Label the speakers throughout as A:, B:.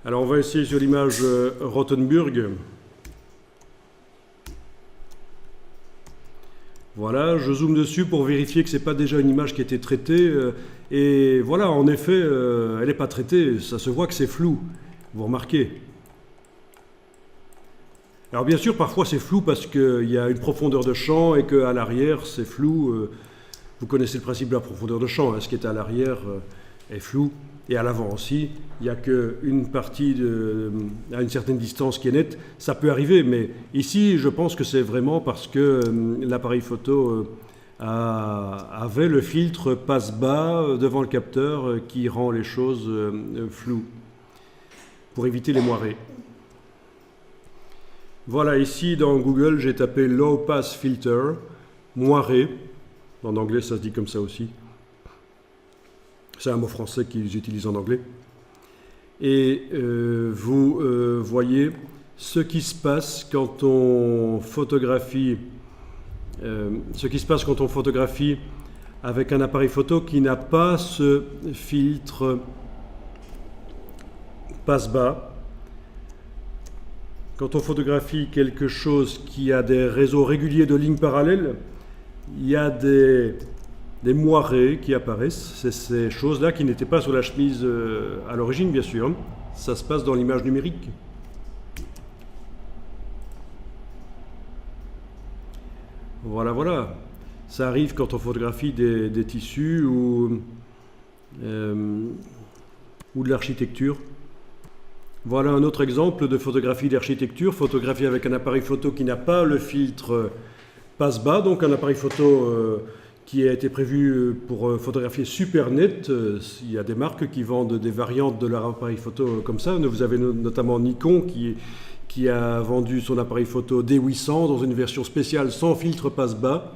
A: Alors on va essayer sur l'image Rothenburg. Voilà, je zoome dessus pour vérifier que ce n'est pas déjà une image qui a été traitée. Et voilà, en effet, elle n'est pas traitée, ça se voit que c'est flou, vous remarquez. Alors bien sûr, parfois c'est flou parce qu'il y a une profondeur de champ et qu'à l'arrière c'est flou. Vous connaissez le principe de la profondeur de champ, hein, ce qui est à l'arrière est flou. Et à l'avant aussi, il n'y a qu'une partie à une certaine distance qui est nette. Ça peut arriver, mais ici, je pense que c'est vraiment parce que l'appareil photo avait le filtre passe-bas devant le capteur qui rend les choses floues, pour éviter les moirés. Voilà, ici dans Google, j'ai tapé Low Pass Filter, moiré. En anglais, ça se dit comme ça aussi. C'est un mot français qu'ils utilisent en anglais. Et vous voyez ce qui se passe quand on photographie, avec un appareil photo qui n'a pas ce filtre passe-bas. Quand on photographie quelque chose qui a des réseaux réguliers de lignes parallèles, il y a des moirés qui apparaissent. C'est ces choses-là qui n'étaient pas sur la chemise à l'origine, bien sûr. Ça se passe dans l'image numérique. Voilà, voilà. Ça arrive quand on photographie des tissus ou de l'architecture. Voilà un autre exemple de photographie d'architecture, photographie avec un appareil photo qui n'a pas le filtre passe-bas, donc un appareil photo qui a été prévu pour photographier super net. Il y a des marques qui vendent des variantes de leur appareil photo comme ça. Vous avez notamment Nikon qui a vendu son appareil photo D800 dans une version spéciale sans filtre passe-bas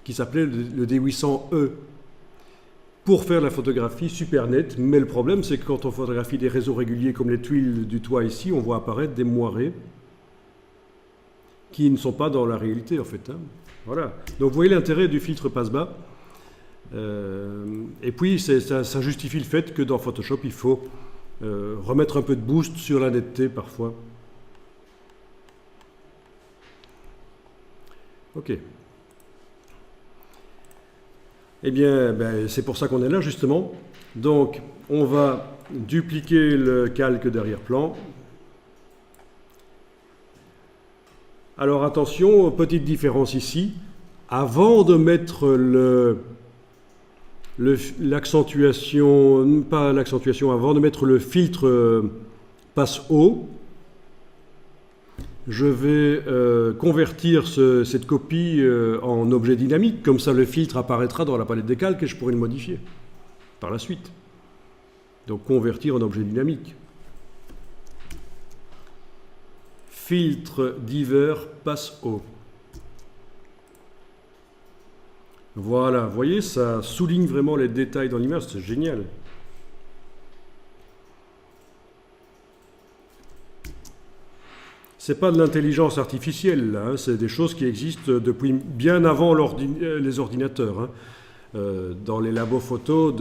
A: qui s'appelait le D800E pour faire la photographie super nette. Mais le problème, c'est que quand on photographie des réseaux réguliers comme les tuiles du toit ici, on voit apparaître des moirés qui ne sont pas dans la réalité en fait. Hein. Voilà. Donc vous voyez l'intérêt du filtre passe-bas. Et puis ça justifie le fait que dans Photoshop, il faut remettre un peu de boost sur la netteté parfois. Ok. Eh bien, c'est pour ça qu'on est là justement. Donc on va dupliquer le calque d'arrière-plan. Alors attention, petite différence ici. Avant de mettre l'accentuation, pas l'accentuation, avant de mettre le filtre passe haut, je vais convertir cette copie en objet dynamique. Comme ça, le filtre apparaîtra dans la palette des calques et je pourrai le modifier par la suite. Donc convertir en objet dynamique. Filtre divers passe haut. Voilà, vous voyez, ça souligne vraiment les détails dans l'image, c'est génial. C'est pas de l'intelligence artificielle, là, hein, c'est des choses qui existent depuis bien avant les ordinateurs. Hein. Dans les labos photos,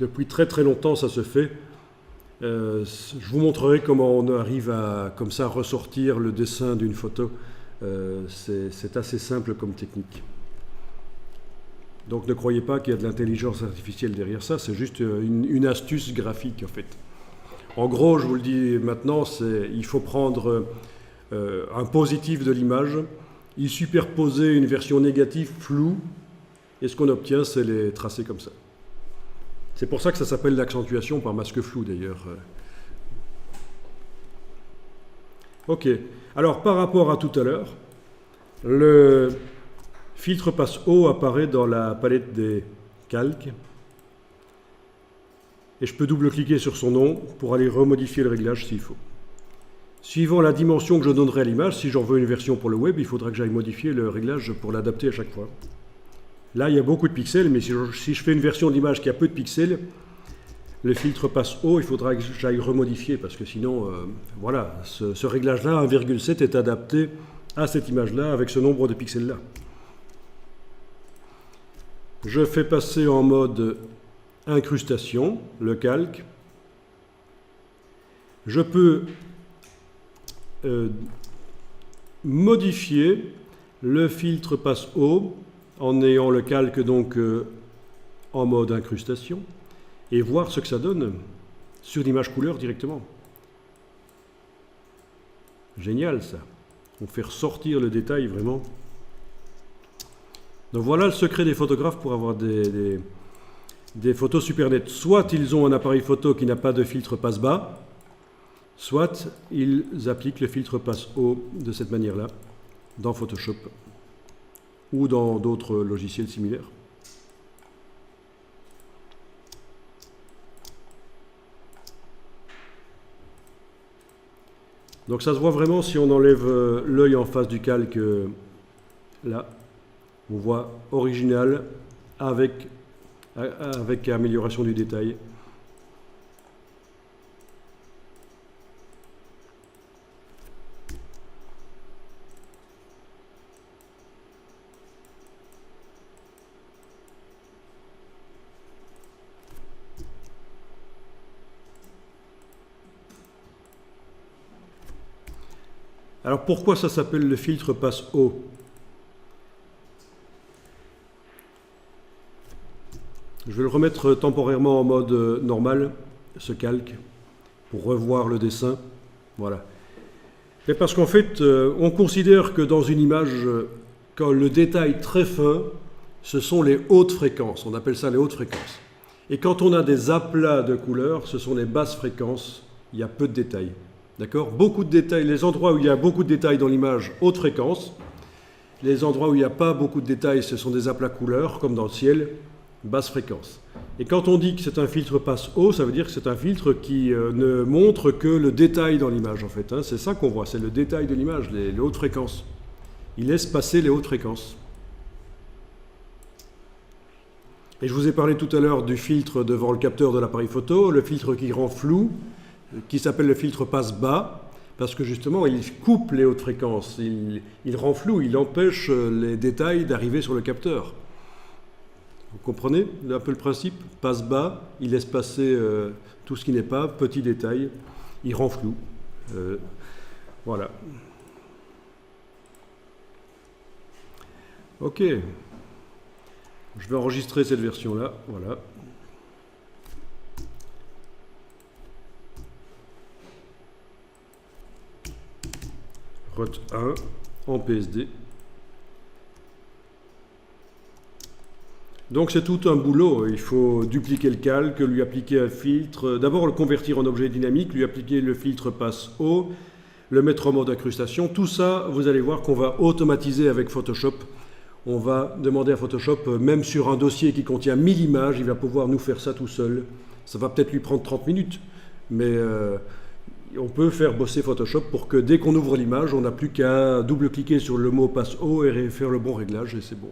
A: depuis très très longtemps, ça se fait. Je vous montrerai comment on arrive à comme ça ressortir le dessin d'une photo. C'est assez simple comme technique. Donc ne croyez pas qu'il y a de l'intelligence artificielle derrière ça, c'est juste une astuce graphique en fait. En gros, je vous le dis maintenant, il faut prendre un positif de l'image, y superposer une version négative floue, et ce qu'on obtient, c'est les tracés comme ça. C'est pour ça que ça s'appelle l'accentuation par masque flou d'ailleurs. Ok, alors par rapport à tout à l'heure, le filtre passe haut apparaît dans la palette des calques. Et je peux double-cliquer sur son nom pour aller remodifier le réglage s'il faut. Suivant la dimension que je donnerai à l'image, si j'en veux une version pour le web, il faudra que j'aille modifier le réglage pour l'adapter à chaque fois. Là, il y a beaucoup de pixels, mais si je fais une version d'image qui a peu de pixels, le filtre passe haut, il faudra que j'aille remodifier, parce que sinon, voilà, ce réglage-là, 1,7, est adapté à cette image-là, avec ce nombre de pixels-là. Je fais passer en mode incrustation le calque. je peux modifier le filtre passe haut en ayant le calque donc en mode incrustation et voir ce que ça donne sur l'image couleur directement. Génial ça. On fait ressortir le détail vraiment. Donc voilà le secret des photographes pour avoir des photos super nettes. Soit ils ont un appareil photo qui n'a pas de filtre passe bas, soit ils appliquent le filtre passe haut de cette manière-là dans Photoshop ou dans d'autres logiciels similaires. Donc ça se voit vraiment si on enlève l'œil en face du calque là. On voit original avec amélioration du détail. Alors pourquoi ça s'appelle le filtre passe haut? Je vais le remettre temporairement en mode normal, ce calque, pour revoir le dessin. Voilà. Et parce qu'en fait, on considère que dans une image, quand le détail très fin, ce sont les hautes fréquences. On appelle ça les hautes fréquences. Et quand on a des aplats de couleurs, ce sont les basses fréquences. Il y a peu de détails. D'accord? Beaucoup de détails. Les endroits où il y a beaucoup de détails dans l'image, haute fréquence. Les endroits où il n'y a pas beaucoup de détails, ce sont des aplats couleurs, comme dans le ciel, basse fréquence. Et quand on dit que c'est un filtre passe haut, ça veut dire que c'est un filtre qui ne montre que le détail dans l'image, en fait. Hein. C'est ça qu'on voit, c'est le détail de l'image, les hautes fréquences. Il laisse passer les hautes fréquences. Et je vous ai parlé tout à l'heure du filtre devant le capteur de l'appareil photo, le filtre qui rend flou, qui s'appelle le filtre passe bas, parce que justement, il coupe les hautes fréquences, il rend flou, il empêche les détails d'arriver sur le capteur. Vous comprenez un peu le principe? Passe bas, il laisse passer tout ce qui n'est pas, petit détail, il rend flou. Voilà. Ok. Je vais enregistrer cette version-là, voilà. ROT 1 en PSD. Donc c'est tout un boulot, il faut dupliquer le calque, lui appliquer un filtre, d'abord le convertir en objet dynamique, lui appliquer le filtre passe haut, le mettre en mode incrustation. Tout ça, vous allez voir qu'on va automatiser avec Photoshop. On va demander à Photoshop, même sur un dossier qui contient 1000 images, il va pouvoir nous faire ça tout seul. Ça va peut-être lui prendre 30 minutes, mais on peut faire bosser Photoshop pour que dès qu'on ouvre l'image, on n'a plus qu'à double-cliquer sur le mot passe haut et faire le bon réglage et c'est bon.